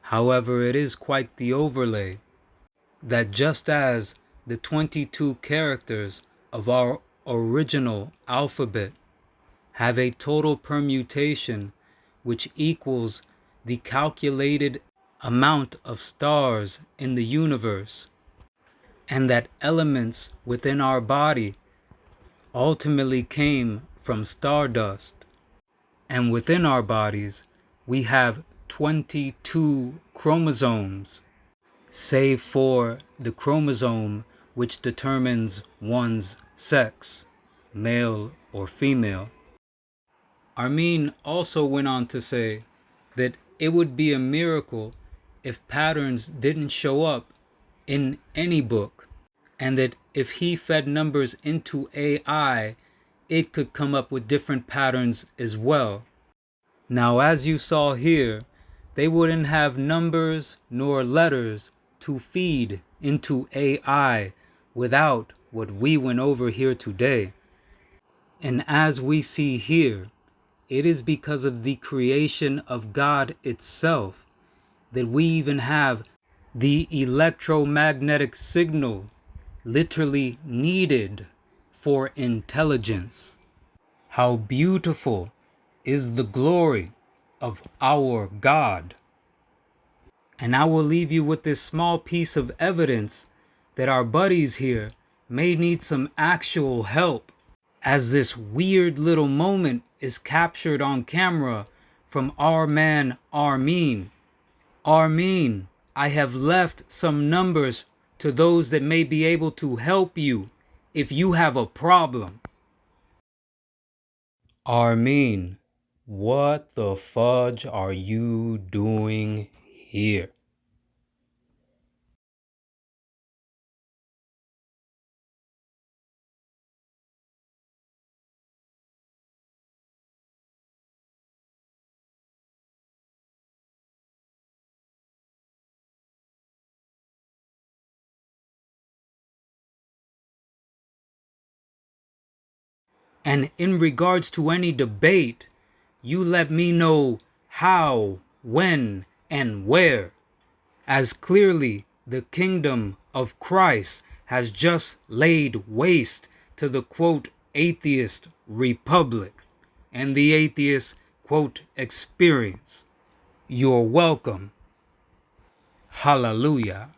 [SPEAKER 1] However, it is quite the overlay that just as the 22 characters of our original alphabet have a total permutation which equals the calculated amount of stars in the universe, and that elements within our body ultimately came from stardust, and within our bodies we have 22 chromosomes, save for the chromosome which determines one's sex, male or female. Armin also went on to say that it would be a miracle if patterns didn't show up in any book, and that if he fed numbers into AI, it could come up with different patterns as well. Now, as you saw here, they wouldn't have numbers nor letters to feed into AI without what we went over here today. And as we see here, it is because of the creation of God itself that we even have the electromagnetic signal literally needed for intelligence. How beautiful is the glory of our God. And I will leave you with this small piece of evidence that our buddies here may need some actual help, as this weird little moment is captured on camera from our man Armin. Armin, I have left some numbers to those that may be able to help you if you have a problem. Armin, what the fudge are you doing here? And in regards to any debate, you let me know how, when, and where, as clearly the kingdom of Christ has just laid waste to the quote atheist republic and the atheist quote experience. You're welcome. Hallelujah.